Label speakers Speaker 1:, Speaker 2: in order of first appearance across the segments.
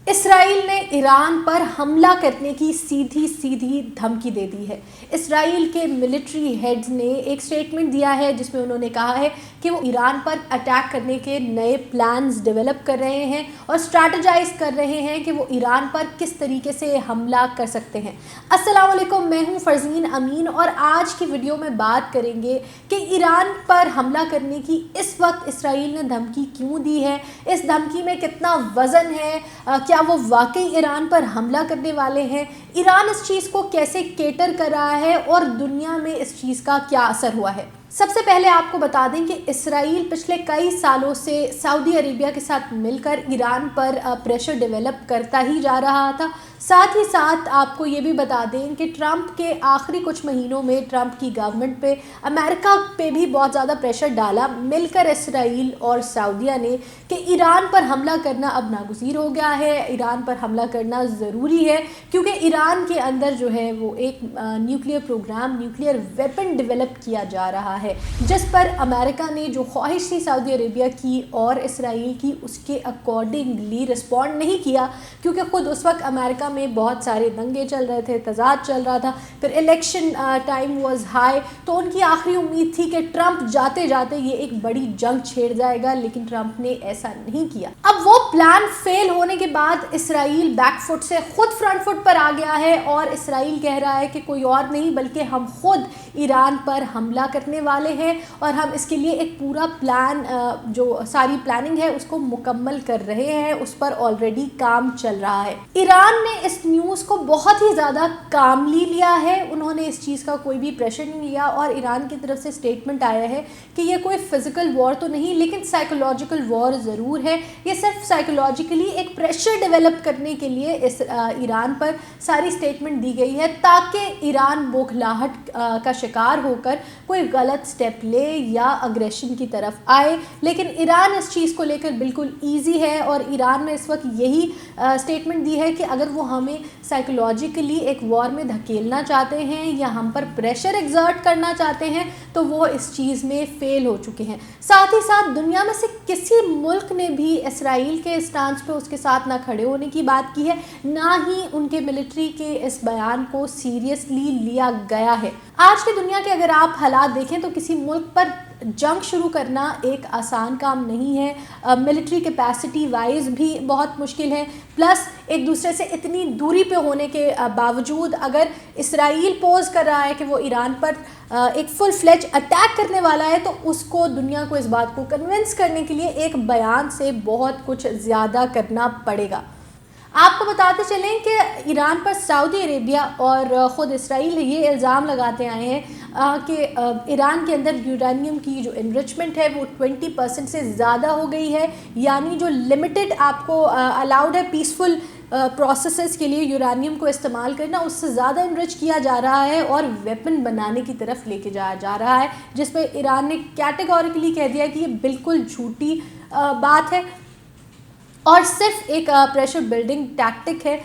Speaker 1: اسرائیل نے ایران پر حملہ کرنے کی سیدھی دھمکی دے دی ہے۔ اسرائیل کے ملٹری ہیڈز نے ایک سٹیٹمنٹ دیا ہے جس میں انہوں نے کہا ہے کہ وہ ایران پر اٹیک کرنے کے نئے پلانز ڈیولپ کر رہے ہیں اور اسٹریٹجائز کر رہے ہیں کہ وہ ایران پر کس طریقے سے حملہ کر سکتے ہیں۔ السلام علیکم، میں ہوں فرزین امین اور آج کی ویڈیو میں بات کریں گے کہ ایران پر حملہ کرنے کی اس وقت اسرائیل نے دھمکی کیوں دی ہے، اس دھمکی میں کتنا وزن ہے، کیا وہ واقعی ایران پر حملہ کرنے والے ہیں، ایران اس چیز کو کیسے کیٹر کر رہا ہے اور دنیا میں اس چیز کا کیا اثر ہوا ہے۔ سب سے پہلے آپ کو بتا دیں کہ اسرائیل پچھلے کئی سالوں سے سعودی عربیہ کے ساتھ مل کر ایران پر پریشر ڈیولپ کرتا ہی جا رہا تھا۔ ساتھ ہی ساتھ آپ کو یہ بھی بتا دیں کہ ٹرمپ کے آخری کچھ مہینوں میں ٹرمپ کی گورنمنٹ پہ، امریکہ پہ بھی بہت زیادہ پریشر ڈالا مل کر اسرائیل اور سعودیہ نے کہ ایران پر حملہ کرنا اب ناگزیر ہو گیا ہے، ایران پر حملہ کرنا ضروری ہے کیونکہ ایران کے اندر جو ہے وہ ایک nuclear program, nuclear weapon develop کیا جا رہا ہے جس پر امریکہ نے جو خواہش تھی سعودی عربیہ کی اور اسرائیل کی، اس کے اکارڈنگلی رسپونڈ نہیں کیا کیونکہ خود اس وقت امریکہ میں بہت سارے دنگے چل رہے تھے، تضاد چل رہا تھا، پھر الیکشن ٹائم واز ہائی، تو ان کی آخری امید تھی کہ ٹرمپ جاتے جاتے یہ ایک بڑی جنگ چھیڑ جائے گا، لیکن ٹرمپ نے ایسا نہیں کیا۔ اب وہ پلان فیل ہونے کے بعد اسرائیل بیک فٹ سے خود فرنٹ فٹ پر آ گیا ہے اور اسرائیل کہہ رہا ہے کہ کوئی اور نہیں بلکہ ہم خود ایران پر حملہ کرنے والے ہیں اور ہم اس کے لیے ایک پورا پلان، جو ساری پلاننگ ہے اس کو مکمل کر رہے ہیں، اس پر آلریڈی کام چل رہا ہے۔ ایران نے اس نیوز کو بہت ہی زیادہ کاملی لیا ہے، انہوں نے اس چیز کا کوئی بھی پریشر نہیں لیا اور ایران کی طرف سے سٹیٹمنٹ آیا ہے کہ یہ کوئی فزیکل وار تو نہیں لیکن سائیکولوجیکل وار ضرور ہے، یہ صرف سائیکولوجیکلی ایک پریشر ڈیولپ کرنے کے لیے اس ایران پر ساری سٹیٹمنٹ دی گئی ہے تاکہ ایران بوکھلاہٹ کا شکار ہو کر کوئی غلط سٹیپ لے یا اگریشن کی طرف آئے، لیکن ایران اس چیز کو لے کر بالکل ایزی ہے اور ایران نے اس وقت یہی سٹیٹمنٹ دی ہے کہ اگر وہ ہمیں سائیکولوجیکلی ایک وار میں دھکیلنا چاہتے ہیں یا ہم پر پریشر ایگزرٹ کرنا چاہتے ہیں تو وہ اس چیز میں فیل ہو چکے ہیں۔ ساتھ ہی ساتھ دنیا میں سے کسی ملک نے بھی اسرائیل کے اسٹانس پہ اس کے ساتھ نہ کھڑے ہونے کی بات کی ہے، نہ ہی ان کے ملٹری کے اس بیان کو سیریسلی لیا گیا ہے۔ آج کی دنیا کے اگر آپ حالات دیکھیں تو کسی ملک پر جنگ شروع کرنا ایک آسان کام نہیں ہے، ملٹری کیپیسٹی وائز بھی بہت مشکل ہے، پلس ایک دوسرے سے اتنی دوری پہ ہونے کے باوجود اگر اسرائیل پوز کر رہا ہے کہ وہ ایران پر ایک فل فلیج اٹیک کرنے والا ہے تو اس کو، دنیا کو اس بات کو کنونس کرنے کے لیے ایک بیان سے بہت کچھ زیادہ کرنا پڑے گا۔ آپ کو بتاتے چلیں کہ ایران پر سعودی عربیہ اور خود اسرائیل یہ الزام لگاتے آئے ہیں کہ ایران کے اندر یورانیم کی جو انرچمنٹ ہے وہ 20% سے زیادہ ہو گئی ہے، یعنی جو لمیٹڈ آپ کو الاؤڈ ہے پیسفل پروسیسز کے لیے یورانیم کو استعمال کرنا، اس سے زیادہ انرچ کیا جا رہا ہے اور ویپن بنانے کی طرف لے کے جایا جا رہا ہے، جس پہ ایران نے کیٹیگوریکلی کہہ دیا کہ یہ بالکل جھوٹی بات ہے اور صرف ایک پریشر بلڈنگ ٹیکٹک ہے،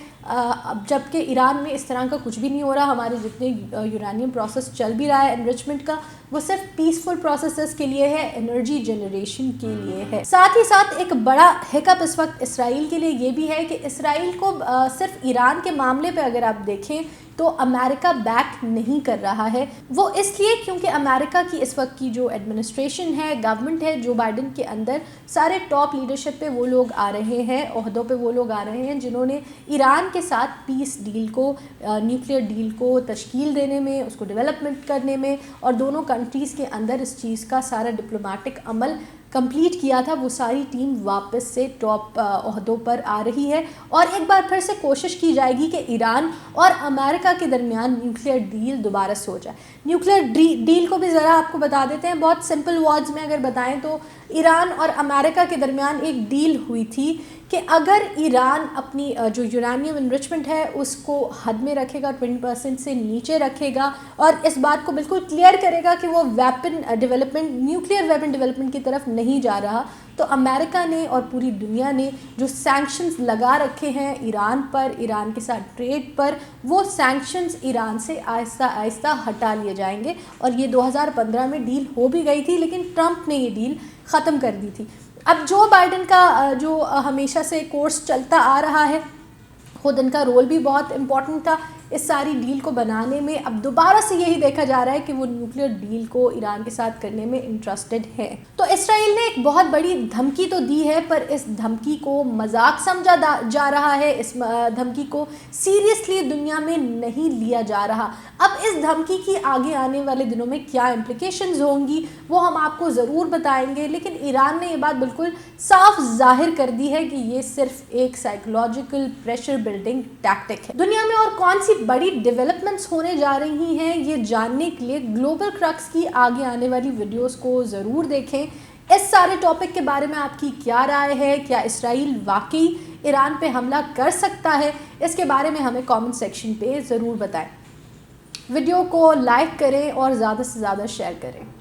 Speaker 1: جبکہ ایران میں اس طرح کا کچھ بھی نہیں ہو رہا۔ ہمارے جتنے یورانیم پروسیس چل بھی رہا ہے انرچمنٹ کا، وہ صرف پیسفل پروسیسز کے لیے ہے، انرجی جنریشن کے لیے ہے۔ ساتھ ہی ساتھ ایک بڑا ہیکپ اس وقت اسرائیل کے لیے یہ بھی ہے کہ اسرائیل کو صرف ایران کے معاملے پہ اگر آپ دیکھیں تو امریکہ بیک نہیں کر رہا ہے، وہ اس لیے کیونکہ امریکہ کی اس وقت کی جو ایڈمنسٹریشن ہے، گورنمنٹ ہے جو بائیڈن کے اندر، سارے ٹاپ لیڈرشپ پہ وہ لوگ آ رہے ہیں، عہدوں پہ وہ لوگ آ رہے ہیں جنہوں نے ایران کے ساتھ پیس ڈیل کو، نیوکلیئر ڈیل کو تشکیل دینے میں، اس کو ڈیولپمنٹ کرنے میں اور دونوں کنٹریز کے اندر اس چیز کا سارا ڈپلومیٹک عمل کمپلیٹ کیا تھا، وہ ساری ٹیم واپس سے ٹاپ عہدوں پر آ رہی ہے اور ایک بار پھر سے کوشش کی جائے گی کہ ایران اور امریکہ کے درمیان نیوکلیئر ڈیل دوبارہ سے ہو جائے۔ نیوکلیئر ڈیل کو بھی ذرا آپ کو بتا دیتے ہیں، بہت سمپل ورڈز میں اگر بتائیں تو ایران اور امریکہ کے درمیان ایک ڈیل ہوئی تھی کہ اگر ایران اپنی جو یورانیم انرچمنٹ ہے اس کو حد میں رکھے گا، 20% سے نیچے رکھے گا اور اس بات کو بالکل کلیئر کرے گا کہ وہ weapon development, nuclear weapon development کی طرف نہیں جا رہا، تو امریکہ نے اور پوری دنیا نے جو سینکشنز لگا رکھے ہیں ایران پر، ایران کے ساتھ ٹریڈ پر، وہ سینکشنز ایران سے آہستہ آہستہ ہٹا لیے جائیں گے اور یہ 2015 میں ڈیل ہو بھی گئی تھی لیکن ٹرمپ نے یہ ڈیل ختم کر دی تھی۔ اب جو بائیڈن کا جو ہمیشہ سے کورس چلتا آ رہا ہے، خود ان کا رول بھی بہت امپورٹنٹ تھا اس ساری ڈیل کو بنانے میں، اب دوبارہ سے یہی دیکھا جا رہا ہے کہ وہ نیوکلیر ڈیل کو ایران کے ساتھ کرنے میں انٹرسٹڈ ہے۔ تو اسرائیل نے ایک بہت بڑی دھمکی تو دی ہے، پر اس دھمکی کو مذاق سمجھا جا رہا ہے، اس دھمکی کو سیریسلی دنیا میں نہیں لیا جا رہا۔ اب اس دھمکی کی آگے آنے والے دنوں میں کیا امپلیکیشنز ہوں گی وہ ہم آپ کو ضرور بتائیں گے، لیکن ایران نے یہ بات بالکل صاف ظاہر کر دی ہے کہ یہ صرف ایک سائیکولوجیکل پریشر بلڈنگ ٹیکٹک ہے۔ دنیا میں اور کون سی بڑی ڈیولپمنٹس ہونے جا رہی ہیں یہ جاننے کے لیے گلوبل کرکس کی آگے آنے والی ویڈیوز کو ضرور دیکھیں۔ اس سارے ٹاپک کے بارے میں آپ کی کیا رائے ہے؟ کیا اسرائیل واقعی ایران پہ حملہ کر سکتا ہے؟ اس کے بارے میں ہمیں کامنٹ سیکشن پہ ضرور بتائیں۔ ویڈیو کو لائک کریں اور زیادہ سے زیادہ شیئر کریں۔